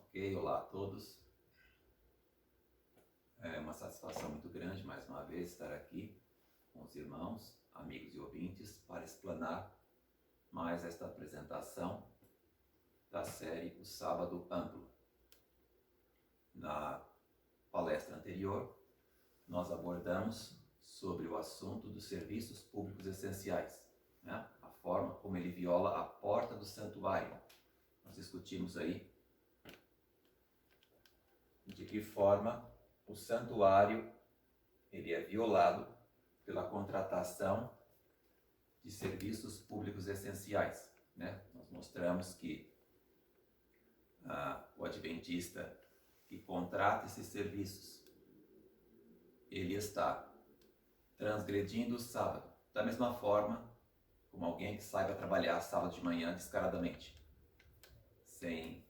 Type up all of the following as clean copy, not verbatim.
Ok, olá a todos. É uma satisfação muito grande, mais uma vez, estar aqui com os irmãos, amigos e ouvintes para explanar mais esta apresentação da série O Sábado Amplo. Na palestra anterior, nós abordamos sobre o assunto dos serviços públicos essenciais, né? A forma como ele viola a porta do santuário. Nós discutimos aí de que forma o santuário ele é violado pela contratação de serviços públicos essenciais, né? Nós mostramos que o adventista que contrata esses serviços, ele está transgredindo o sábado, da mesma forma como alguém que saiba trabalhar sábado de manhã descaradamente, sem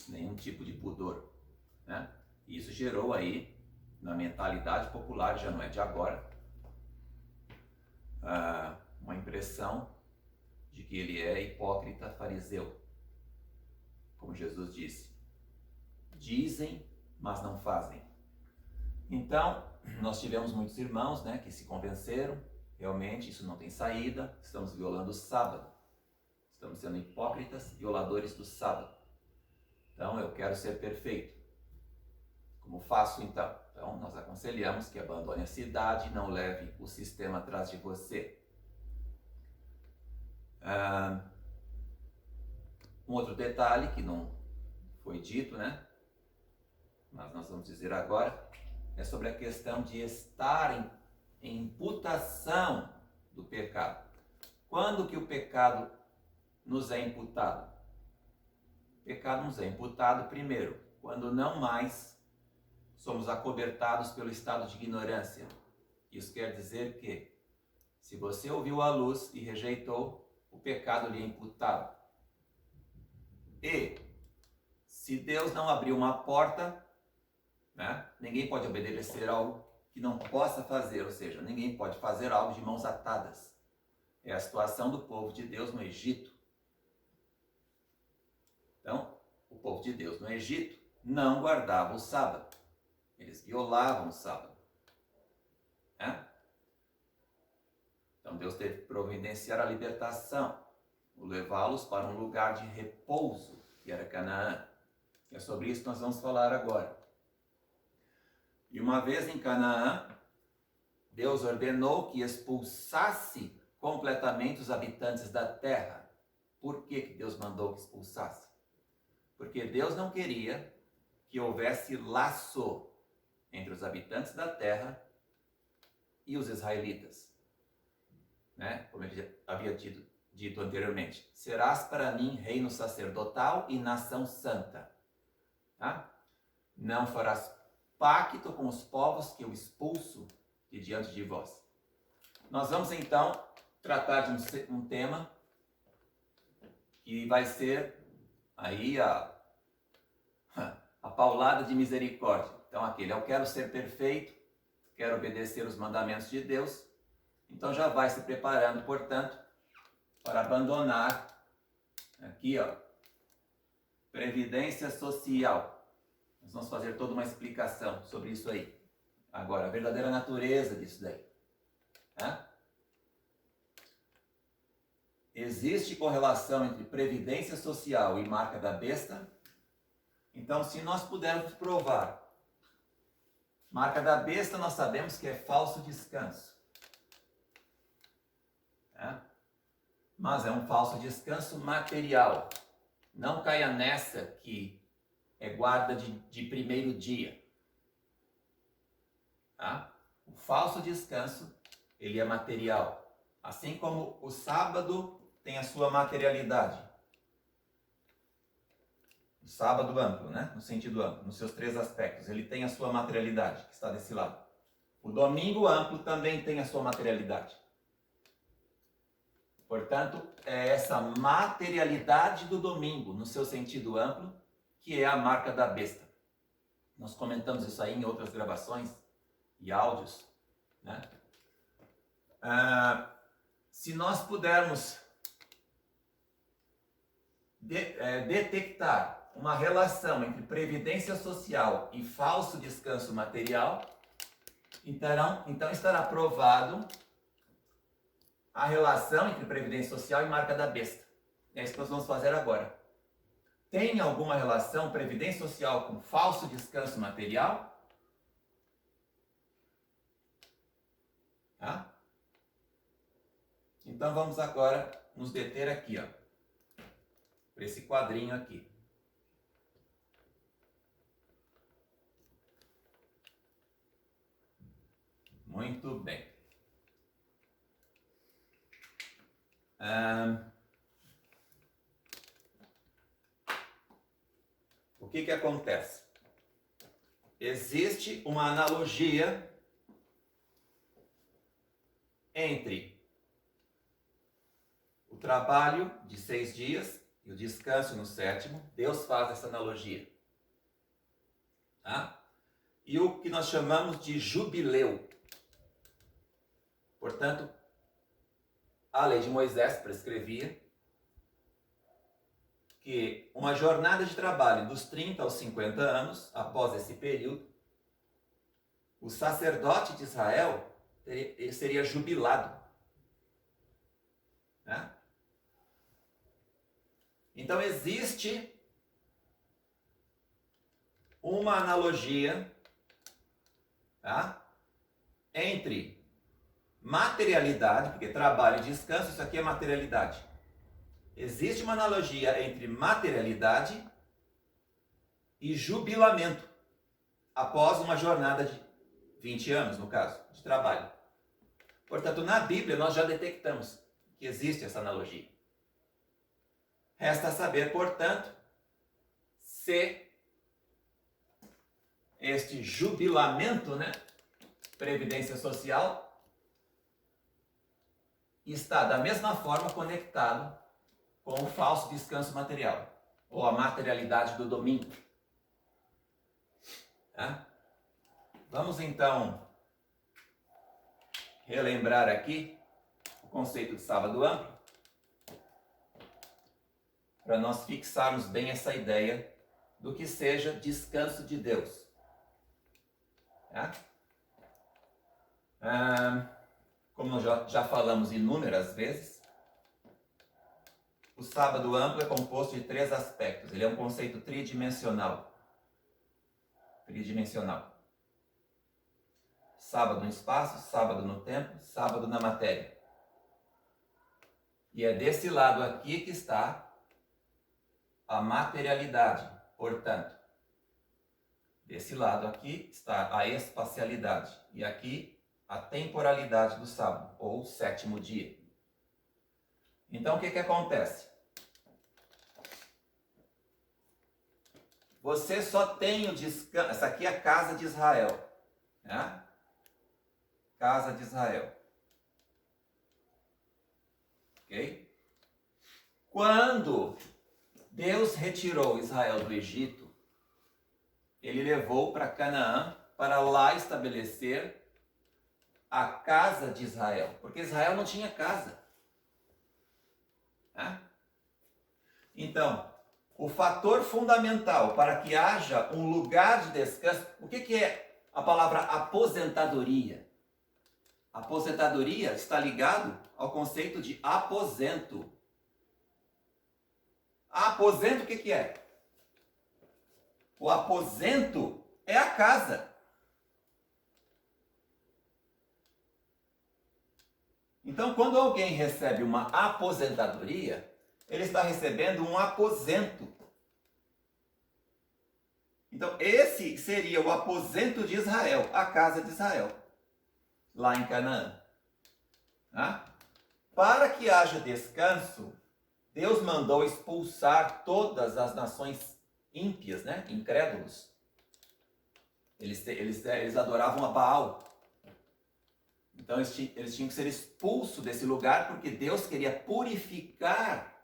nenhum tipo de pudor, né? E isso gerou aí, na mentalidade popular, já não é de agora, uma impressão de que ele é hipócrita fariseu. Como Jesus disse, dizem, mas não fazem. Então, nós tivemos muitos irmãos, né, que se convenceram, realmente isso não tem saída, estamos violando o sábado. Estamos sendo hipócritas, violadores do sábado. Então, eu quero ser perfeito. Como faço então? Então, nós aconselhamos que abandone a cidade e não leve o sistema atrás de você. Um outro detalhe que não foi dito, né? Mas nós vamos dizer agora, é sobre a questão de estar em imputação do pecado. Quando que o pecado nos é imputado? O pecado nos é imputado primeiro, quando não mais somos acobertados pelo estado de ignorância. Isso quer dizer que, se você ouviu a luz e rejeitou, o pecado lhe é imputado. E, se Deus não abriu uma porta, né, ninguém pode obedecer algo que não possa fazer, ou seja, ninguém pode fazer algo de mãos atadas. É a situação do povo de Deus no Egito. Então, o povo de Deus no Egito não guardava o sábado. Eles violavam o sábado. Né? Então, Deus teve que providenciar a libertação, levá-los para um lugar de repouso, que era Canaã. E é sobre isso que nós vamos falar agora. E uma vez em Canaã, Deus ordenou que expulsasse completamente os habitantes da terra. Por que Deus mandou que expulsasse? Porque Deus não queria que houvesse laço entre os habitantes da terra e os israelitas. Né? Como ele havia dito anteriormente, serás para mim reino sacerdotal e nação santa. Tá? Não farás pacto com os povos que eu expulso de diante de vós. Nós vamos então tratar de um tema que vai ser aí a paulada de misericórdia. Então eu quero ser perfeito, quero obedecer os mandamentos de Deus. Então já vai se preparando, portanto, para abandonar aqui, previdência social. Nós vamos fazer toda uma explicação sobre isso aí. Agora, a verdadeira natureza disso daí. Né? Existe correlação entre previdência social e marca da besta? Então, se nós pudermos provar, marca da besta nós sabemos que é falso descanso. Né? Mas é um falso descanso material. Não caia nessa que é guarda de primeiro dia. Tá? O falso descanso, ele é material. Assim como o sábado tem a sua materialidade. O sábado amplo, né? No sentido amplo, nos seus três aspectos. Ele tem a sua materialidade, que está desse lado. O domingo amplo também tem a sua materialidade. Portanto, é essa materialidade do domingo, no seu sentido amplo, que é a marca da besta. Nós comentamos isso aí em outras gravações e áudios, né? Se nós pudermos detectar uma relação entre previdência social e falso descanso material, então estará provado a relação entre previdência social e marca da besta. É isso que nós vamos fazer agora. Tem alguma relação previdência social com falso descanso material? Tá? Então vamos agora nos deter aqui, ó, para esse quadrinho aqui. Muito bem. O que acontece? Existe uma analogia entre o trabalho de 6 dias e o descanso no 7º. Deus faz essa analogia. Tá? E o que nós chamamos de jubileu. Portanto, a lei de Moisés prescrevia que uma jornada de trabalho dos 30 aos 50 anos, após esse período, o sacerdote de Israel ele seria jubilado. Né? Então existe uma analogia, tá, entre materialidade, porque trabalho e descanso, isso aqui é materialidade. Existe uma analogia entre materialidade e jubilamento após uma jornada de 20 anos, no caso, de trabalho. Portanto, na Bíblia nós já detectamos que existe essa analogia. Resta saber, portanto, se este jubilamento, né, previdência social, está da mesma forma conectado com o falso descanso material, ou a materialidade do domingo. Tá? Vamos então relembrar aqui o conceito de sábado amplo, para nós fixarmos bem essa ideia do que seja descanso de Deus. Tá? Como nós já falamos inúmeras vezes, o sábado amplo é composto de 3 aspectos. Ele é um conceito tridimensional. Sábado no espaço, sábado no tempo, sábado na matéria. E é desse lado aqui que está a materialidade. Portanto, desse lado aqui está a espacialidade. E aqui a temporalidade do sábado, ou 7º dia. Então, o que acontece? Você só tem o descanso... Essa aqui é a casa de Israel. Né? Casa de Israel. Ok? Quando Deus retirou Israel do Egito, ele levou para Canaã para lá estabelecer a casa de Israel. Porque Israel não tinha casa. Né? Então, o fator fundamental para que haja um lugar de descanso, o que é a palavra aposentadoria? Aposentadoria está ligado ao conceito de aposento. Aposento o que é? O aposento é a casa. Então, quando alguém recebe uma aposentadoria, ele está recebendo um aposento. Então, esse seria o aposento de Israel, a casa de Israel, lá em Canaã. Tá? Para que haja descanso, Deus mandou expulsar todas as nações ímpias, né? Incrédulos. Eles adoravam a Baal. Então eles tinham que ser expulsos desse lugar porque Deus queria purificar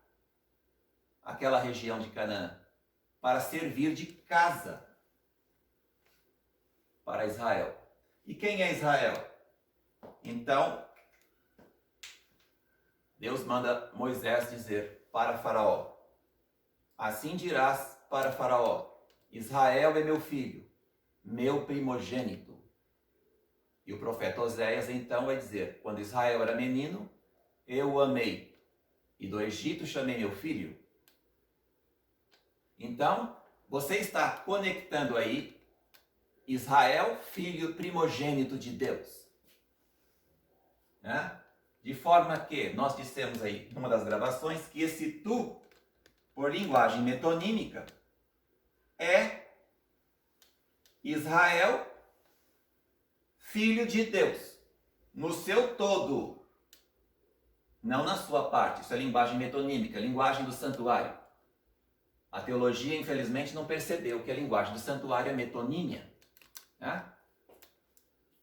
aquela região de Canaã para servir de casa para Israel. E quem é Israel? Então, Deus manda Moisés dizer para Faraó: assim dirás para Faraó: Israel é meu filho, meu primogênito. E o profeta Oséias então vai dizer: quando Israel era menino, eu o amei, e do Egito chamei meu filho. Então, você está conectando aí Israel, filho primogênito de Deus. Né? De forma que nós dissemos aí, numa das gravações, que esse tu, por linguagem metonímica, é Israel, filho de Deus, no seu todo, não na sua parte. Isso é linguagem metonímica, linguagem do santuário. A teologia, infelizmente, não percebeu que a linguagem do santuário é metonímia. Né?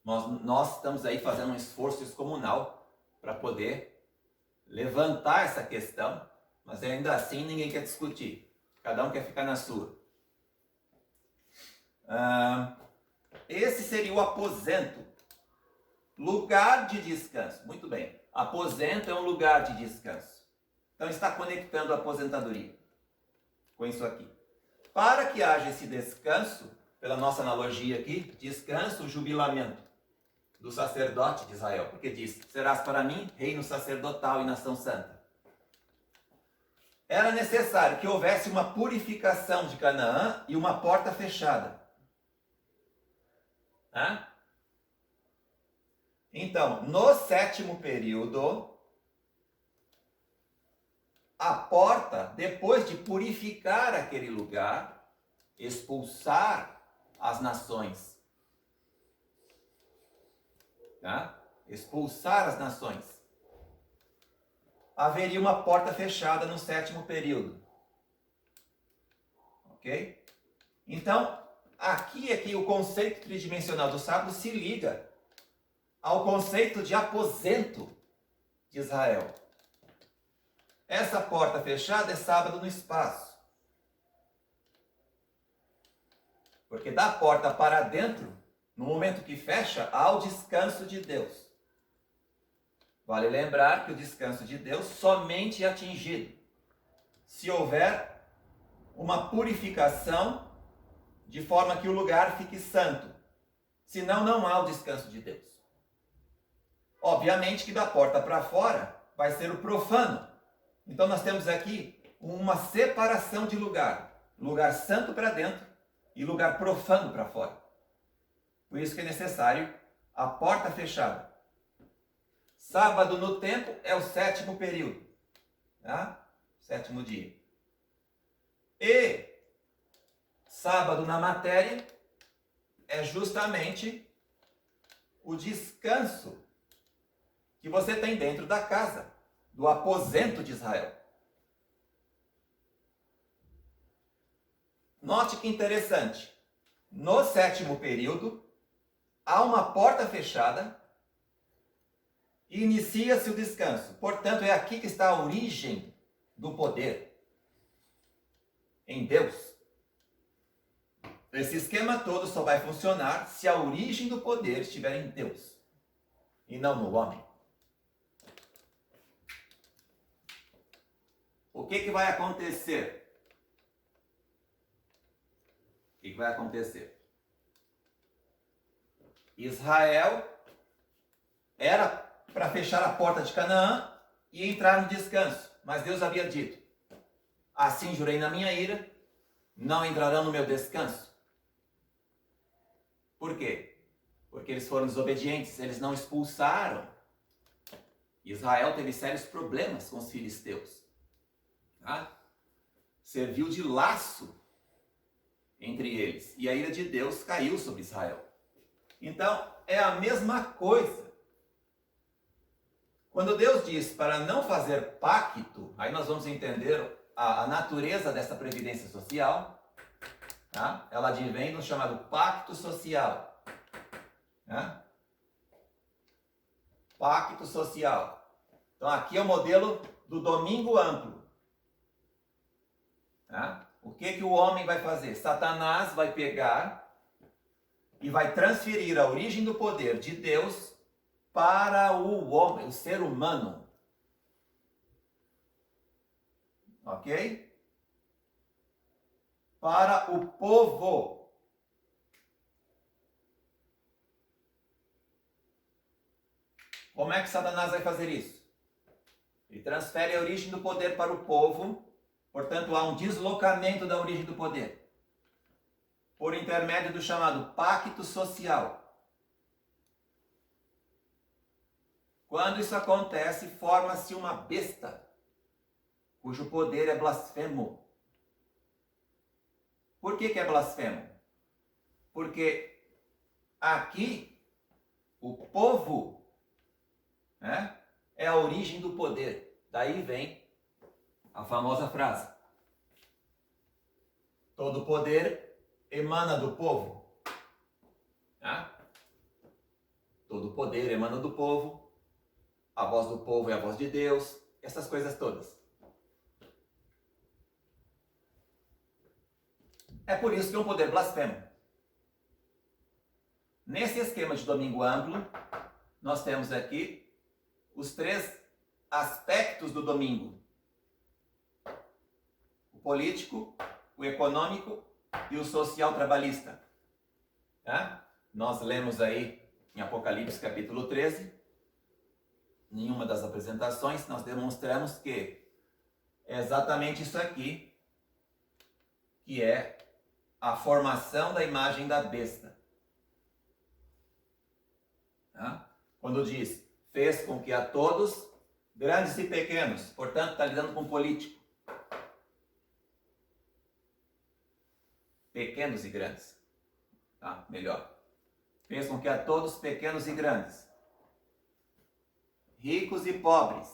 Nós estamos aí fazendo um esforço excomunal para poder levantar essa questão, mas ainda assim ninguém quer discutir. Cada um quer ficar na sua. Esse seria o aposento. Lugar de descanso. Muito bem. Aposento é um lugar de descanso. Então está conectando a aposentadoria com isso aqui. Para que haja esse descanso, pela nossa analogia aqui, descanso, jubilamento do sacerdote de Israel. Porque diz: serás para mim reino sacerdotal e nação santa. Era necessário que houvesse uma purificação de Canaã e uma porta fechada. Então, no sétimo período, a porta, depois de purificar aquele lugar, expulsar as nações. Expulsar as nações. Haveria uma porta fechada no sétimo período. Ok? Então, aqui é que o conceito tridimensional do sábado se liga ao conceito de aposento de Israel. Essa porta fechada é sábado no espaço. Porque da porta para dentro, no momento que fecha, há o descanso de Deus. Vale lembrar que o descanso de Deus somente é atingido se houver uma purificação de forma que o lugar fique santo. Senão, não há o descanso de Deus. Obviamente que da porta para fora vai ser o profano. Então nós temos aqui uma separação de lugar. Lugar santo para dentro e lugar profano para fora. Por isso que é necessário a porta fechada. Sábado no tempo é o sétimo período. Sétimo dia. E sábado na matéria é justamente o descanso que você tem dentro da casa, do aposento de Israel. Note que interessante. No sétimo período, há uma porta fechada e inicia-se o descanso. Portanto, é aqui que está a origem do poder. Em Deus. Esse esquema todo só vai funcionar se a origem do poder estiver em Deus e não no homem. O que vai acontecer? O que vai acontecer? Israel era para fechar a porta de Canaã e entrar no descanso. Mas Deus havia dito: assim jurei na minha ira, não entrarão no meu descanso. Por quê? Porque eles foram desobedientes, eles não expulsaram. Israel teve sérios problemas com os filisteus. Serviu de laço entre eles. E a ira de Deus caiu sobre Israel. Então, é a mesma coisa. Quando Deus diz para não fazer pacto, aí nós vamos entender a natureza dessa previdência social. Ela advém no chamado pacto social. Pacto social. Então, aqui é o modelo do domingo amplo. O que o homem vai fazer? Satanás vai pegar e vai transferir a origem do poder de Deus para o homem, o ser humano. Ok? para o povo. Como é que Satanás vai fazer isso? Ele transfere a origem do poder para o povo, portanto há um deslocamento da origem do poder, por intermédio do chamado pacto social. Quando isso acontece, forma-se uma besta, cujo poder é blasfemo. Por que é blasfemo? Porque aqui o povo, né, é a origem do poder. Daí vem a famosa frase: todo poder emana do povo. Né? Todo poder emana do povo. A voz do povo é a voz de Deus. Essas coisas todas. É por isso que é um poder blasfemo. Nesse esquema de domingo amplo, nós temos aqui os 3 aspectos do domingo: o político, o econômico e o social trabalhista. Tá? Nós lemos aí em Apocalipse capítulo 13, em uma das apresentações, nós demonstramos que é exatamente isso aqui que é a formação da imagem da besta. Tá? Quando diz, fez com que a todos, grandes e pequenos, portanto está lidando com político. Pequenos e grandes. Tá? Melhor. Fez com que a todos, pequenos e grandes, ricos e pobres,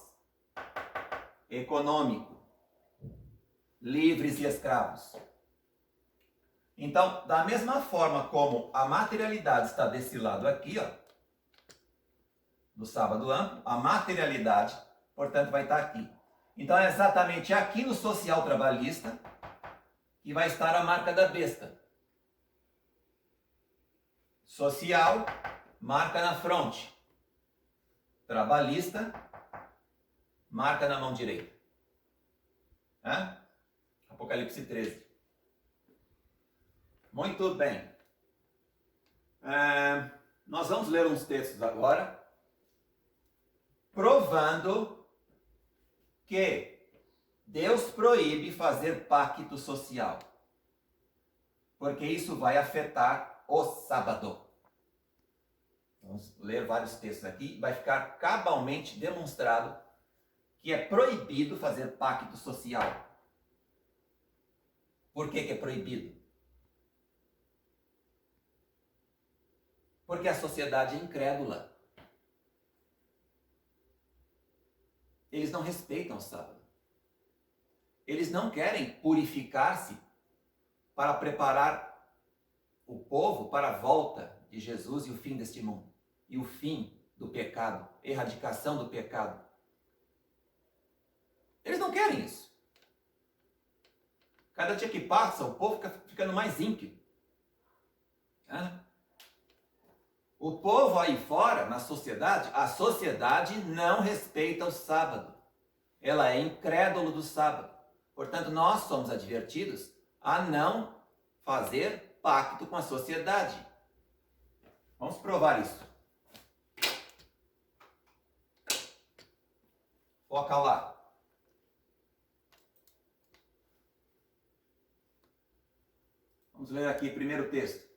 econômico, livres e escravos. Então, da mesma forma como a materialidade está desse lado aqui, ó, no sábado amplo, a materialidade, portanto, vai estar aqui. Então, é exatamente aqui no social trabalhista que vai estar a marca da besta. Social, marca na fronte. Trabalhista, marca na mão direita. Apocalipse 13. Muito bem. Nós vamos ler uns textos agora, provando que Deus proíbe fazer pacto social, porque isso vai afetar o sábado. Vamos ler vários textos aqui, vai ficar cabalmente demonstrado que é proibido fazer pacto social. Por que é proibido? Porque a sociedade é incrédula. Eles não respeitam o sábado. Eles não querem purificar-se para preparar o povo para a volta de Jesus e o fim deste mundo. E o fim do pecado, erradicação do pecado. Eles não querem isso. Cada dia que passa, o povo fica ficando mais ímpio. O povo aí fora, na sociedade, a sociedade não respeita o sábado. Ela é incrédula do sábado. Portanto, nós somos advertidos a não fazer pacto com a sociedade. Vamos provar isso. Foca lá. Vamos ler aqui o primeiro texto.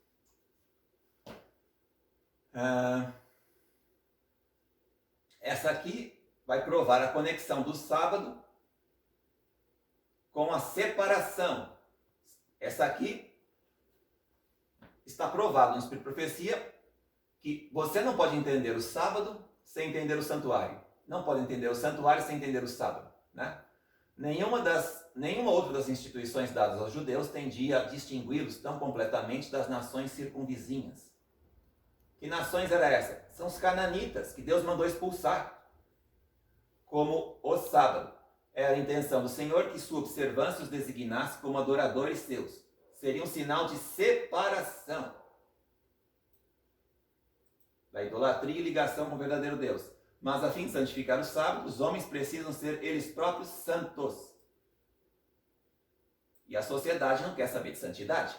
Essa aqui vai provar a conexão do sábado com a separação. Essa aqui está provado no Espírito de Profecia que você não pode entender o sábado sem entender o santuário. Não pode entender o santuário sem entender o sábado. Né? Nenhuma outra das instituições dadas aos judeus tendia a distingui-los tão completamente das nações circunvizinhas. Que nações era essa? São os cananitas, que Deus mandou expulsar. Como o sábado. Era a intenção do Senhor que sua observância os designasse como adoradores seus. Seria um sinal de separação da idolatria e ligação com o verdadeiro Deus. Mas a fim de santificar o sábado, os homens precisam ser eles próprios santos. E a sociedade não quer saber de santidade.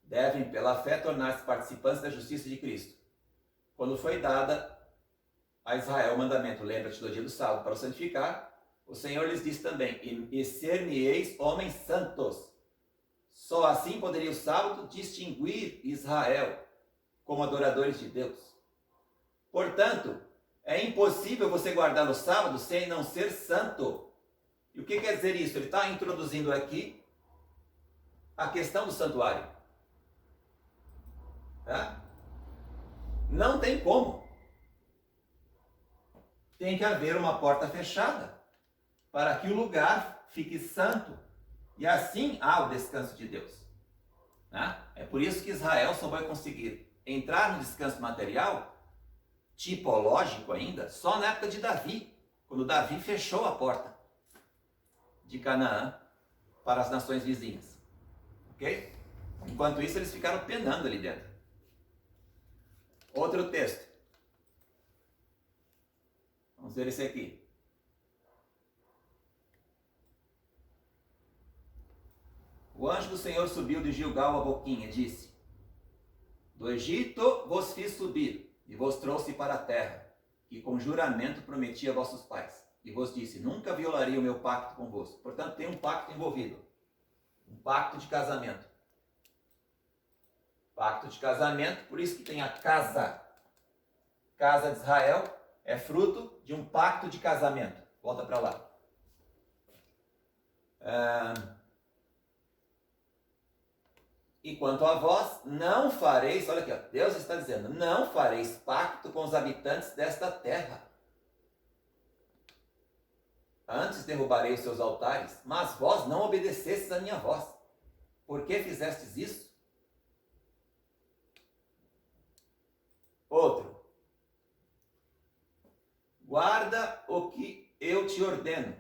Devem, pela fé, tornar-se participantes da justiça de Cristo. Quando foi dada a Israel o mandamento, lembra-te do dia do sábado para o santificar, o Senhor lhes disse também, e ser-me-eis homens santos. Só assim poderia o sábado distinguir Israel como adoradores de Deus. Portanto, é impossível você guardar o sábado sem não ser santo. E o que quer dizer isso? Ele está introduzindo aqui a questão do santuário. Tá? Não tem como. Tem que haver uma porta fechada para que o lugar fique santo. E assim há o descanso de Deus. Né? É por isso que Israel só vai conseguir entrar no descanso material, tipológico ainda, só na época de Davi, quando Davi fechou a porta de Canaã para as nações vizinhas. Ok? Enquanto isso, eles ficaram penando ali dentro. Outro texto. Vamos ver esse aqui. O anjo do Senhor subiu de Gilgal a Boquim e disse: do Egito vos fiz subir e vos trouxe para a terra, que com juramento prometi a vossos pais. E vos disse: nunca violaria o meu pacto convosco. Portanto, tem um pacto envolvido. Um pacto de casamento. Pacto de casamento, por isso que tem a casa. Casa de Israel é fruto de um pacto de casamento. Volta para lá. E quanto a vós, não fareis, olha aqui, ó, Deus está dizendo, não fareis pacto com os habitantes desta terra. Antes derrubarei os seus altares, mas vós não obedecestes a minha voz. Por que fizestes isso? Outro. Guarda o que eu te ordeno.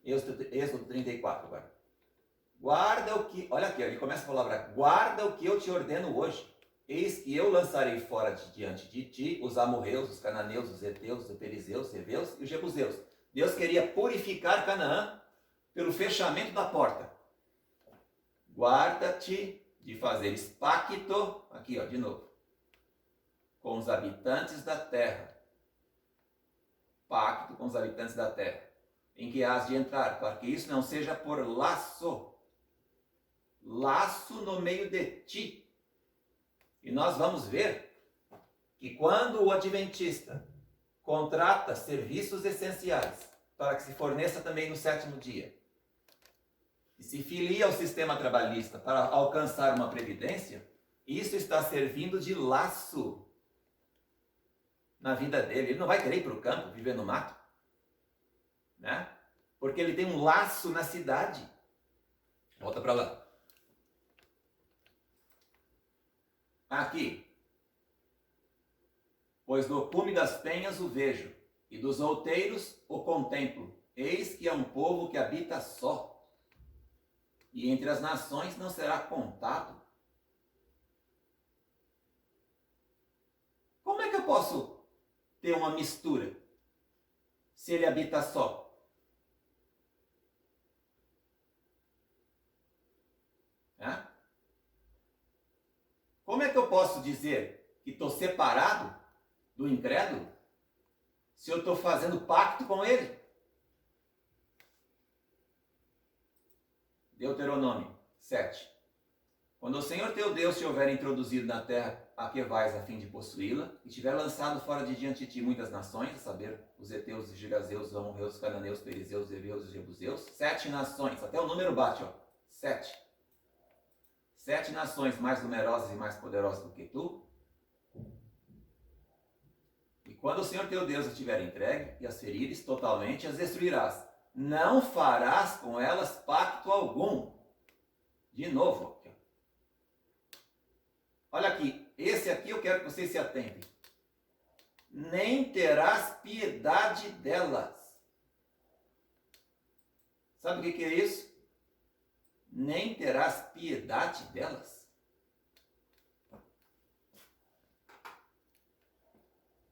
Êxodo 34 agora. Guarda o que... Olha aqui, ele começa a falar, guarda o que eu te ordeno hoje. Eis que eu lançarei fora de diante de ti os amorreus, os cananeus, os heteus, os perizeus, os heveus e os jebuseus. Deus queria purificar Canaã pelo fechamento da porta. Guarda-te de fazeres pacto, aqui ó, de novo, com os habitantes da terra. Pacto com os habitantes da terra, em que hás de entrar, para que isso não seja por laço. Laço no meio de ti. E nós vamos ver que quando o adventista contrata serviços essenciais para que se forneça também no sétimo dia e se filia ao sistema trabalhista para alcançar uma previdência, isso está servindo de laço na vida dele. Ele não vai querer ir para o campo, viver no mato, né? Porque ele tem um laço na cidade. Volta para lá. Aqui. Pois do cume das penhas o vejo, e dos outeiros o contemplo. Eis que é um povo que habita só, e entre as nações não será contado. Como é que eu posso ter uma mistura se ele habita só? Como é que eu posso dizer que estou separado do incrédulo se eu estou fazendo pacto com ele? Deuteronômio 7. Quando o Senhor teu Deus te houver introduzido na terra a que vais a fim de possuí-la, e tiver lançado fora de diante de ti muitas nações, a saber, os heteus, os gigazeus, os amorreus, os cananeus, os perizeus, os heveus e os jebuseus, 7 nações, até o número bate, ó, 7. 7 nações mais numerosas e mais poderosas do que tu. E quando o Senhor teu Deus as tiver entregue e as ferires totalmente, as destruirás. Não farás com elas pacto algum. De novo. Olha aqui. Esse aqui eu quero que vocês se atentem. Nem terás piedade delas. Sabe o que é isso? Nem terás piedade delas.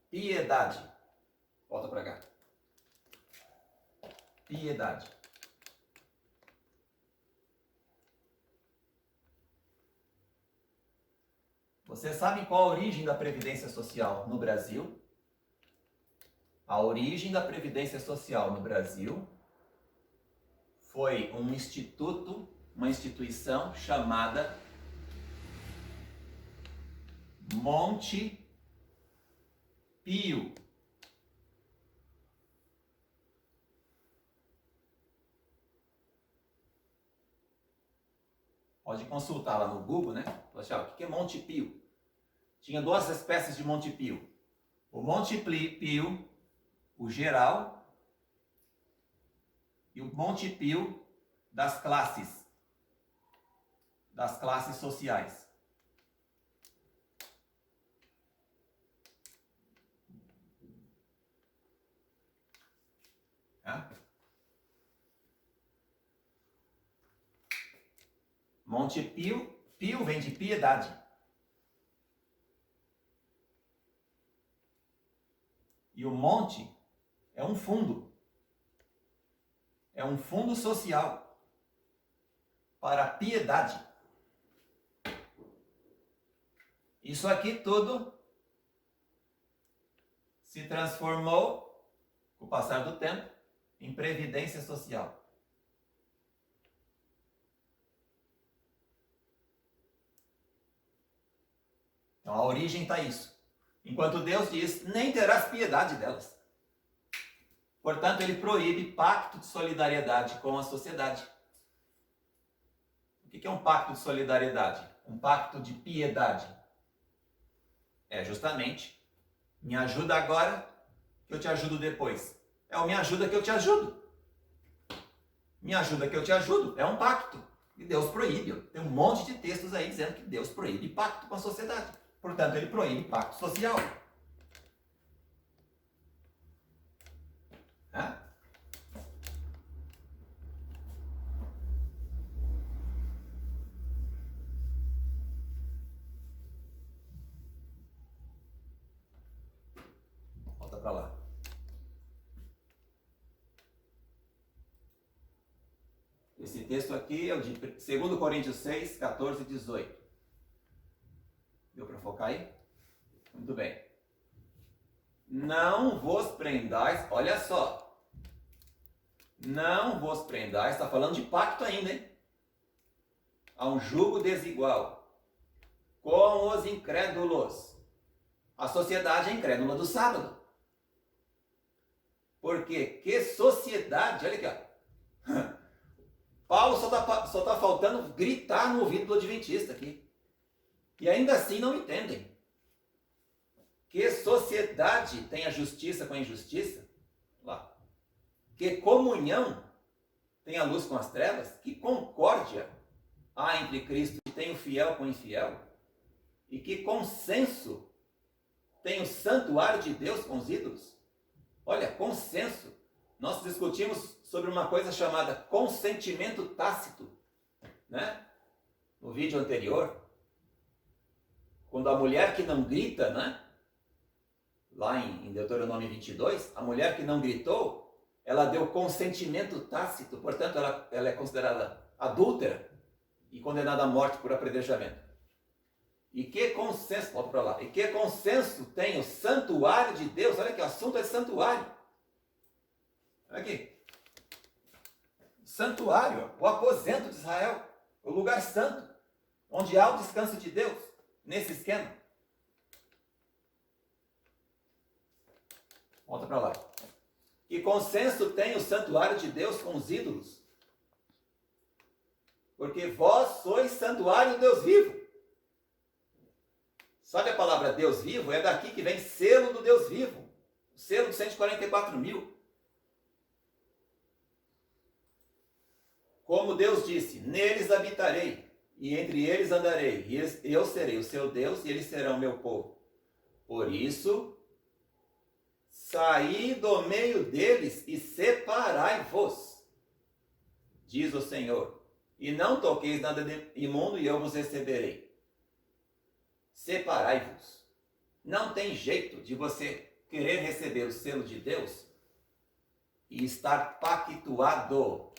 Piedade. Volta para cá. Piedade. Você sabe qual a origem da Previdência Social no Brasil? A origem da Previdência Social no Brasil foi um instituto, uma instituição chamada Monte Pio. Pode consultar lá no Google, né? O que é Monte Pio? Tinha duas espécies de Monte Pio. O Monte Pio, o geral, e o Monte Pio das classes sociais. Monte Pio, Pio vem de piedade. E o monte é um fundo. É um fundo social para piedade. Isso aqui tudo se transformou, com o passar do tempo, em previdência social. Então a origem está isso. Enquanto Deus diz, nem terás piedade delas. Portanto, ele proíbe pacto de solidariedade com a sociedade. O que é um pacto de solidariedade? Um pacto de piedade. É justamente, me ajuda agora, que eu te ajudo depois. É o me ajuda que eu te ajudo. Me ajuda que eu te ajudo. É um pacto. E Deus proíbe. Tem um monte de textos aí dizendo que Deus proíbe pacto com a sociedade. Portanto, ele proíbe pacto social. Volta para lá. Esse texto aqui é o de 2 Coríntios 6, 14 e 18. Deu para focar aí? Muito bem. Não vos prendais, olha só. Não vos prendais, está falando de pacto ainda, hein? A um jugo desigual com os incrédulos. A sociedade é incrédula do sábado. Porque que sociedade, olha aqui, ó. Paulo só tá faltando gritar no ouvido do adventista aqui. E ainda assim não entendem. Que sociedade tem a justiça com a injustiça? Lá. Que comunhão tem a luz com as trevas? Que concórdia há entre Cristo e tem o fiel com o infiel? E que consenso tem o santuário de Deus com os ídolos? Olha, consenso. Nós discutimos sobre uma coisa chamada consentimento tácito, né? No vídeo anterior. Quando a mulher que não grita, né? Lá em Deuteronômio 22, a mulher que não gritou, ela deu consentimento tácito, portanto ela é considerada adúltera e condenada à morte por apedrejamento. E que consenso, volta para lá, e que consenso tem o santuário de Deus? Olha aqui, o assunto é santuário. Olha aqui. Santuário, o aposento de Israel, o lugar santo, onde há o descanso de Deus, nesse esquema. Volta para lá. Que consenso tem o santuário de Deus com os ídolos? Porque vós sois santuário do Deus vivo. Sabe a palavra Deus vivo? É daqui que vem selo do Deus vivo. O selo de 144 mil. Como Deus disse, neles habitarei, e entre eles andarei, e eu serei o seu Deus, e eles serão meu povo. Por isso, saí do meio deles e separai-vos, diz o Senhor, e não toqueis nada de imundo, e eu vos receberei. Separai-vos. Não tem jeito de você querer receber o selo de Deus e estar pactuado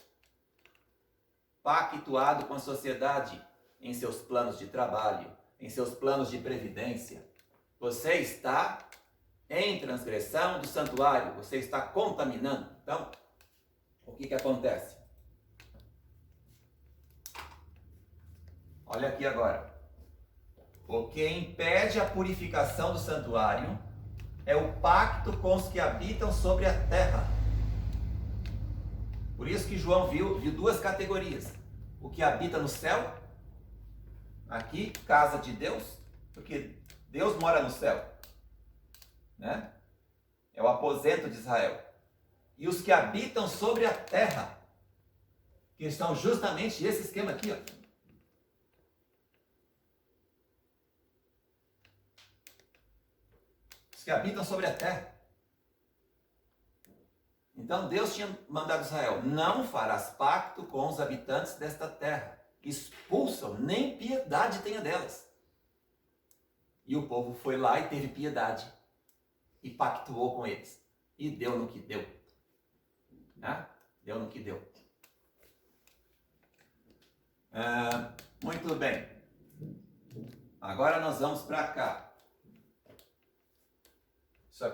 com a sociedade em seus planos de trabalho, em seus planos de previdência. Você está em transgressão do santuário, você está contaminando. Então, o que acontece? Olha aqui agora. O que impede a purificação do santuário é o pacto com os que habitam sobre a terra. Por isso que João viu duas categorias. O que habita no céu, aqui, casa de Deus, porque Deus mora no céu, né? É o aposento de Israel. E os que habitam sobre a terra, que estão justamente esse esquema aqui, ó. Os que habitam sobre a terra. Então Deus tinha mandado Israel: não farás pacto com os habitantes desta terra, expulsam, nem piedade tenha delas. E o povo foi lá e teve piedade, e pactuou com eles, e deu no que deu, né? Deu no que deu. Muito bem, agora nós vamos para cá. Isso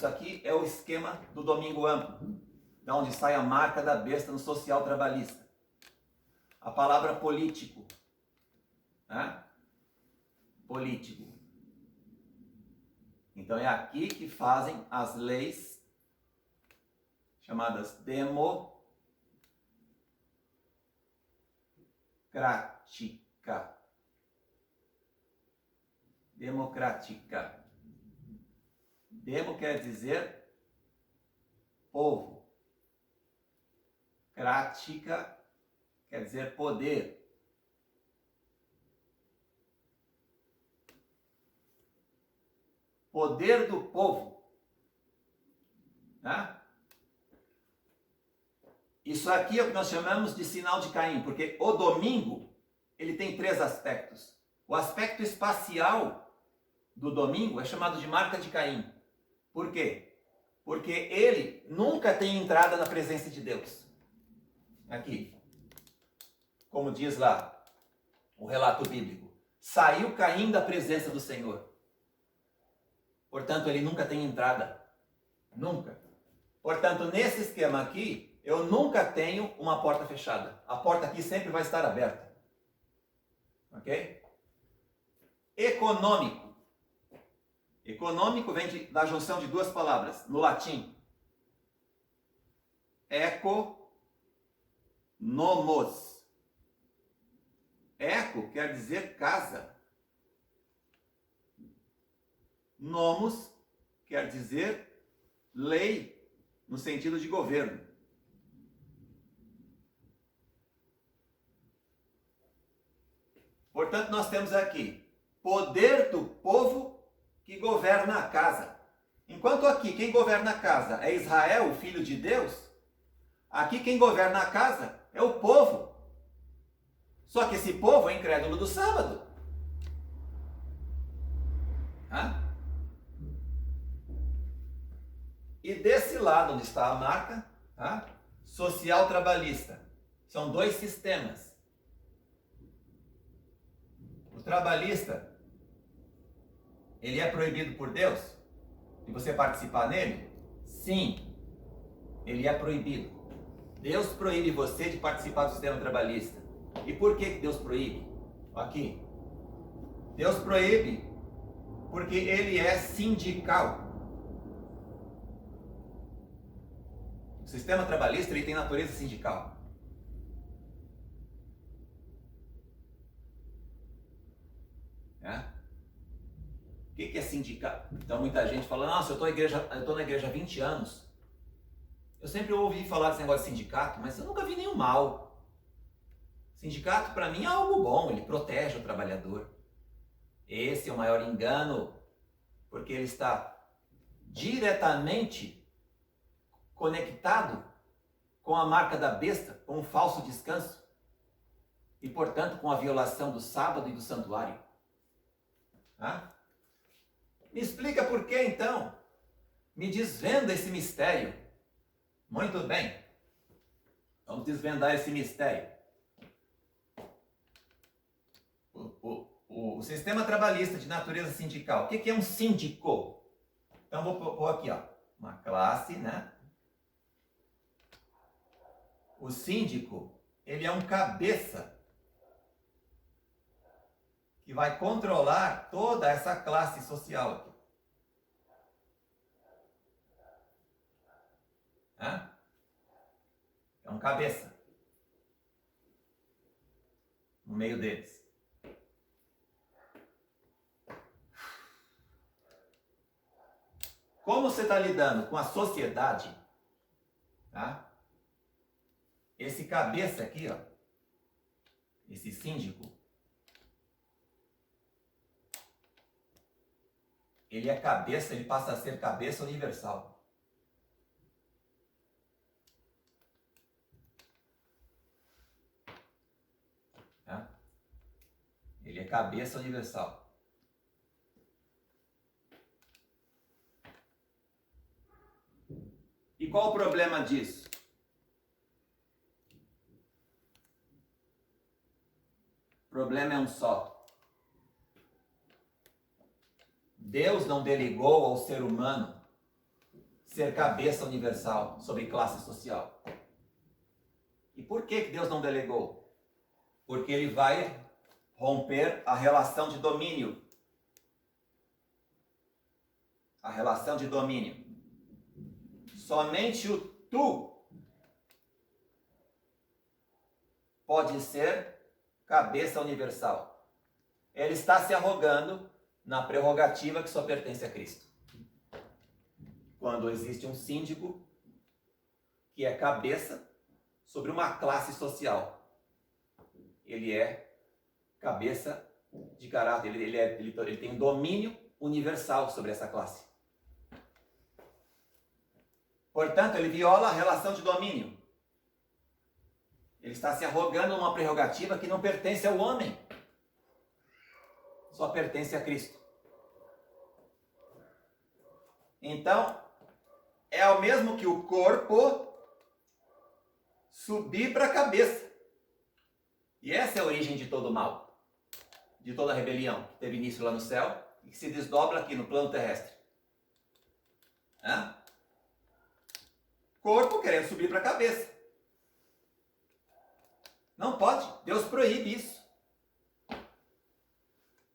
aqui é o esquema do domingo amplo, da onde sai a marca da besta no social trabalhista. A palavra político, né? Político. Então é aqui que fazem as leis chamadas democrática. Democrática. Demo quer dizer povo. Crática quer dizer poder. Poder do povo. Né? Isso aqui é o que nós chamamos de sinal de Caim, porque o domingo ele tem três aspectos. O aspecto espacial do domingo é chamado de marca de Caim. Por quê? Porque ele nunca tem entrada na presença de Deus. Aqui, como diz lá o relato bíblico, saiu Caim da presença do Senhor. Portanto, ele nunca tem entrada. Nunca. Portanto, nesse esquema aqui, eu nunca tenho uma porta fechada. A porta aqui sempre vai estar aberta. Ok? Econômico. Econômico vem da junção de duas palavras, no latim. Eco, nomos. Eco quer dizer casa. Nomos quer dizer lei, no sentido de governo. Portanto, nós temos aqui poder do povo que governa a casa. Enquanto aqui quem governa a casa é Israel, o filho de Deus, aqui quem governa a casa é o povo. Só que esse povo é incrédulo do sábado. E desse lado onde está a marca, social trabalhista, são dois sistemas. O trabalhista, ele é proibido por Deus de você participar nele? Sim, ele é proibido. Deus proíbe você de participar do sistema trabalhista. E por que Deus proíbe? Aqui. Deus proíbe porque ele é sindical. O sistema trabalhista ele tem natureza sindical. O que é sindicato? Então muita gente fala: nossa, eu estou na igreja há 20 anos. Eu sempre ouvi falar desse negócio de sindicato, mas eu nunca vi nenhum mal. Sindicato para mim é algo bom, ele protege o trabalhador. Esse é o maior engano, porque ele está diretamente conectado com a marca da besta, com um falso descanso e, portanto, com a violação do sábado e do santuário. Me explica por que, então. Me desvenda esse mistério. Muito bem. Vamos desvendar esse mistério. o sistema trabalhista de natureza sindical. O que é um síndico? Então vou pôr aqui, ó, uma classe, né? O síndico, ele é um cabeça que vai controlar toda essa classe social aqui. É um cabeça no meio deles. Como você está lidando com a sociedade, tá? Esse cabeça aqui, ó, esse síndico, ele é cabeça, ele passa a ser cabeça universal. Tá? Ele é cabeça universal. E qual o problema disso? O problema é um só. Deus não delegou ao ser humano ser cabeça universal sobre classe social. E por que Deus não delegou? Porque ele vai romper a relação de domínio. A relação de domínio. Somente o tu pode ser cabeça universal. Ele está se arrogando na prerrogativa que só pertence a Cristo. Quando existe um síndico que é cabeça sobre uma classe social, ele é cabeça de caráter, ele tem domínio universal sobre essa classe. Portanto, ele viola a relação de domínio. Ele está se arrogando uma prerrogativa que não pertence ao homem. Só pertence a Cristo. Então, é o mesmo que o corpo subir para a cabeça. E essa é a origem de todo o mal. De toda a rebelião que teve início lá no céu e que se desdobra aqui no plano terrestre. Corpo querendo subir para a cabeça. Não pode. Deus proíbe isso.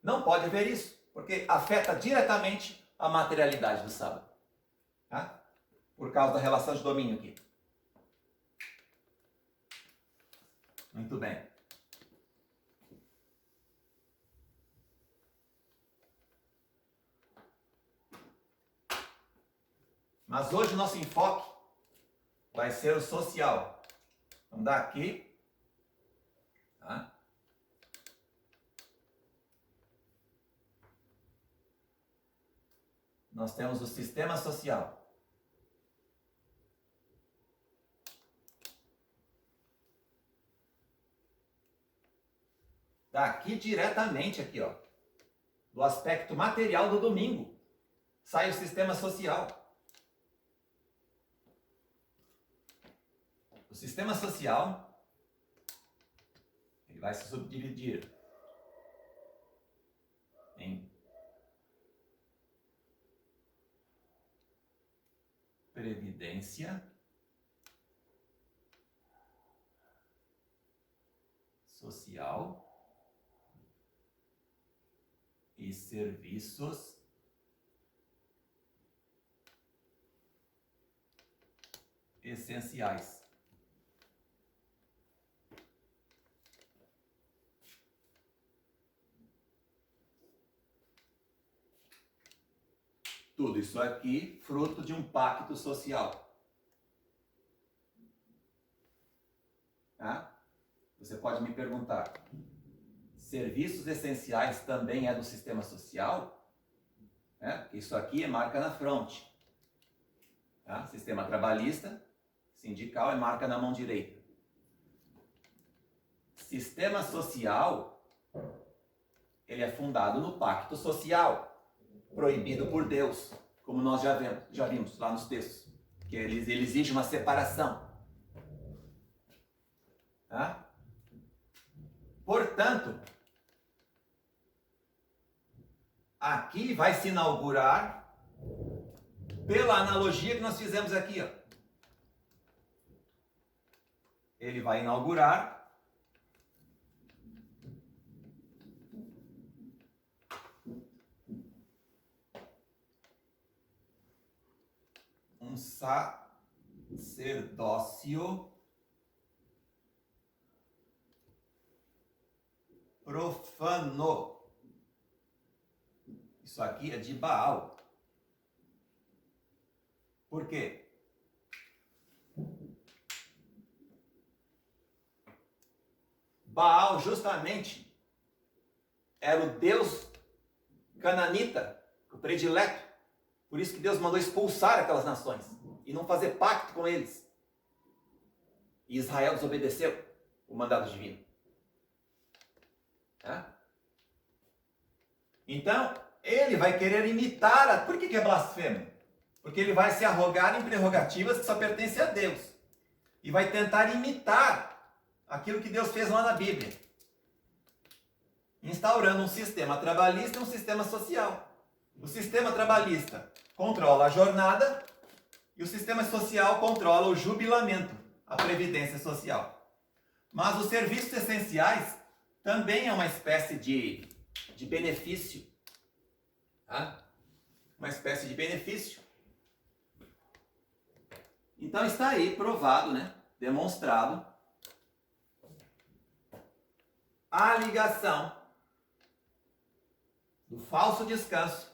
Não pode haver isso, porque afeta diretamente a materialidade do sábado. Tá? Por causa da relação de domínio aqui. Muito bem. Mas hoje o nosso enfoque vai ser o social. Vamos dar aqui. Tá? Nós temos o sistema social. Daqui diretamente aqui, ó, do aspecto material do domingo, sai o sistema social. O sistema social, ele vai se subdividir em previdência social e serviços essenciais. Tudo isso aqui fruto de um pacto social. Tá? Você pode me perguntar, serviços essenciais também é do sistema social? Isso aqui é marca na fronte. Tá? Sistema trabalhista, sindical é marca na mão direita. Sistema social, ele é fundado no pacto social, proibido por Deus, como nós já vimos lá nos textos, que ele exige uma separação. Tá? Portanto, aqui vai se inaugurar pela analogia que nós fizemos aqui, ó. Ele vai inaugurar um sacerdócio profano. Isso aqui é de Baal. Por quê? Baal justamente era o deus cananita, o predileto. Por isso que Deus mandou expulsar aquelas nações e não fazer pacto com eles. E Israel desobedeceu o mandado divino. Então, ele vai querer imitar. Por que é blasfemo? Porque ele vai se arrogar em prerrogativas que só pertencem a Deus. E vai tentar imitar aquilo que Deus fez lá na Bíblia. Instaurando um sistema trabalhista e um sistema social. O sistema trabalhista controla a jornada e o sistema social controla o jubilamento, a previdência social. Mas os serviços essenciais também é uma espécie de benefício. Uma espécie de benefício. Então está aí provado, né? Demonstrado a ligação do falso descanso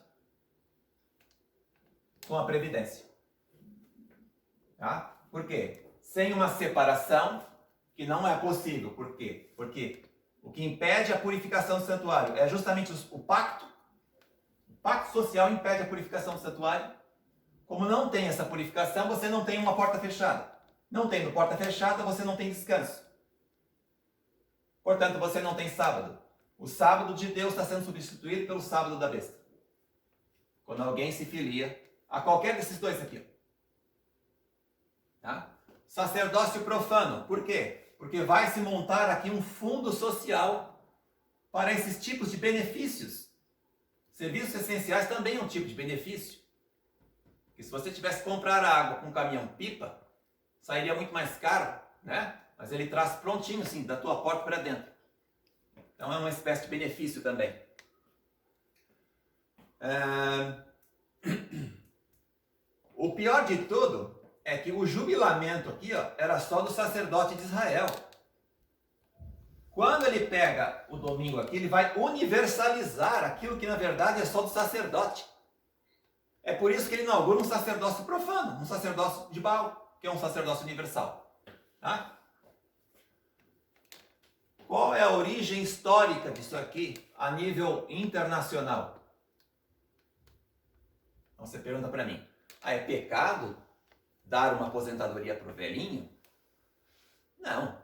com a previdência. Por quê? Sem uma separação, que não é possível. Por quê? Porque o que impede a purificação do santuário é justamente o pacto. O pacto social impede a purificação do santuário. Como não tem essa purificação, você não tem uma porta fechada. Não tendo porta fechada, você não tem descanso. Portanto, você não tem sábado. O sábado de Deus está sendo substituído pelo sábado da besta. Quando alguém se filia a qualquer desses dois aqui. Sacerdócio profano. Por quê? Porque vai se montar aqui um fundo social para esses tipos de benefícios. Serviços essenciais também é um tipo de benefício. Porque se você tivesse que comprar água com um caminhão-pipa, sairia muito mais caro, né? Mas ele traz prontinho, assim, da tua porta para dentro. Então é uma espécie de benefício também. O pior de tudo é que o jubilamento aqui, ó, era só do sacerdote de Israel. Quando ele pega o domingo aqui, ele vai universalizar aquilo que na verdade é só do sacerdote. É por isso que ele inaugura um sacerdócio profano, um sacerdócio de Baal, que é um sacerdócio universal. Qual é a origem histórica disso aqui a nível internacional? Então você pergunta para mim, é pecado dar uma aposentadoria para o velhinho? Não.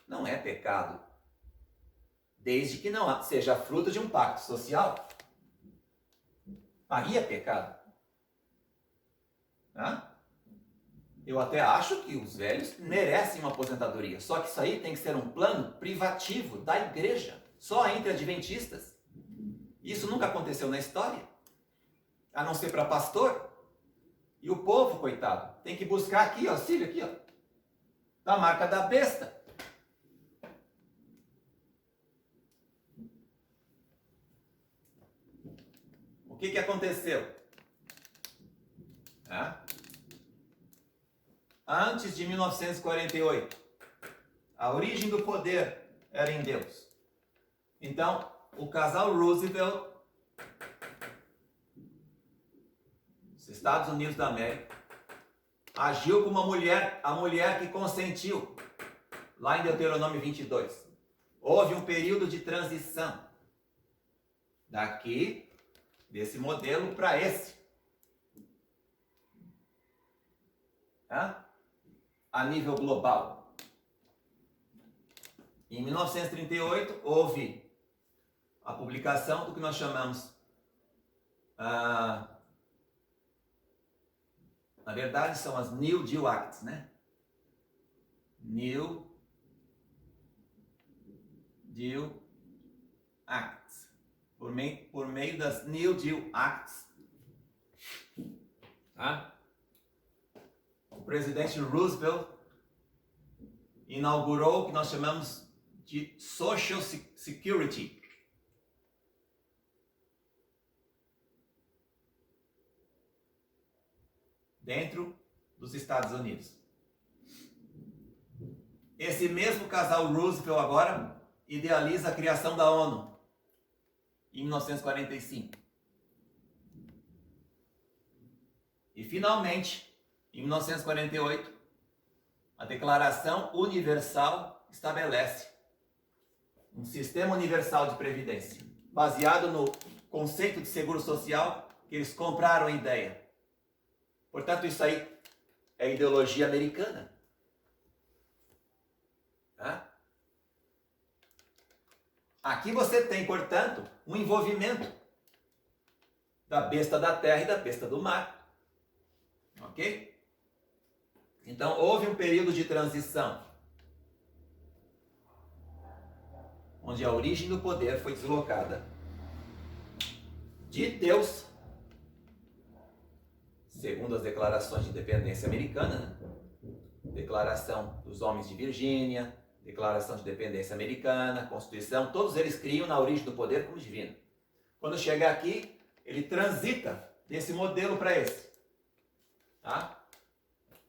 Não é pecado. Desde que não seja fruto de um pacto social. Aí é pecado. Eu até acho que os velhos merecem uma aposentadoria. Só que isso aí tem que ser um plano privativo da igreja. Só entre adventistas. Isso nunca aconteceu na história. A não ser para pastor. E o povo, coitado, tem que buscar aqui, ó, auxílio aqui, ó. Da marca da besta. O que aconteceu? Antes de 1948, a origem do poder era em Deus. Então, o casal Roosevelt, dos Estados Unidos da América, agiu como a mulher que consentiu, lá em Deuteronômio 22. Houve um período de transição daqui, desse modelo, para esse. A nível global. Em 1938, houve a publicação do que nós chamamos, na verdade, são as New Deal Acts, né? New Deal Acts. por meio das New Deal Acts. Tá? O presidente Roosevelt inaugurou o que nós chamamos de Social Security. Dentro dos Estados Unidos. Esse mesmo casal Roosevelt agora idealiza a criação da ONU em 1945. E finalmente, em 1948, a Declaração Universal estabelece um sistema universal de previdência, baseado no conceito de seguro social que eles compraram a ideia. Portanto, isso aí é ideologia americana. Tá? Aqui você tem, portanto, um envolvimento da besta da terra e da besta do mar. Ok? Então, houve um período de transição, onde a origem do poder foi deslocada de Deus, segundo as declarações de independência americana, né? Declaração dos Homens de Virgínia, Declaração de Independência Americana, Constituição, todos eles criam na origem do poder como divino. Quando chega aqui, ele transita desse modelo para esse. Tá?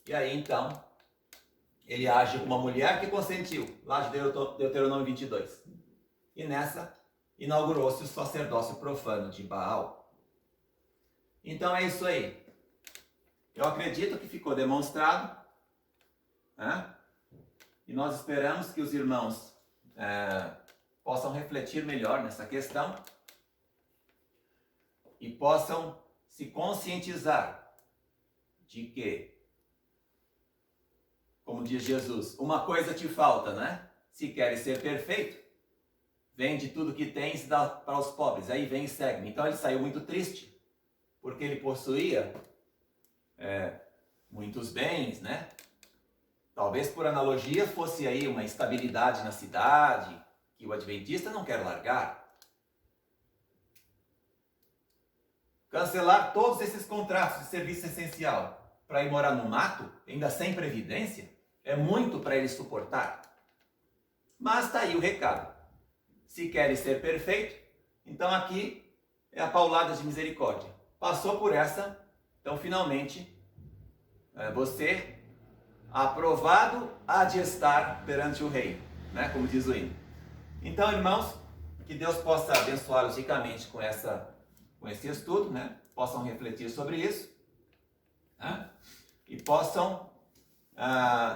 E aí, então, ele age como uma mulher que consentiu, lá de Deuteronômio 22. E nessa, inaugurou-se o sacerdócio profano de Baal. Então é isso aí. Eu acredito que ficou demonstrado, né? E nós esperamos que os irmãos possam refletir melhor nessa questão e possam se conscientizar de que, como diz Jesus, uma coisa te falta, né? Se queres ser perfeito, vende tudo que tens e dá para os pobres. Aí vem e segue-me. Então ele saiu muito triste, porque ele possuía muitos bens, né? Talvez por analogia fosse aí uma estabilidade na cidade, que o adventista não quer largar. Cancelar todos esses contratos de serviço essencial para ir morar no mato, ainda sem previdência, é muito para ele suportar. Mas está aí o recado. Se queres ser perfeito, então aqui é a paulada de misericórdia. Passou por essa, então finalmente você aprovado há de estar perante o rei, né? Como diz o hino. Então, irmãos, que Deus possa abençoá-los ricamente com esse estudo, né? Possam refletir sobre isso, né? E possam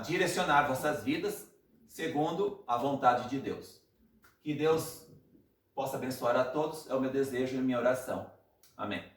direcionar vossas vidas segundo a vontade de Deus. Que Deus possa abençoar a todos, é o meu desejo e a minha oração. Amém.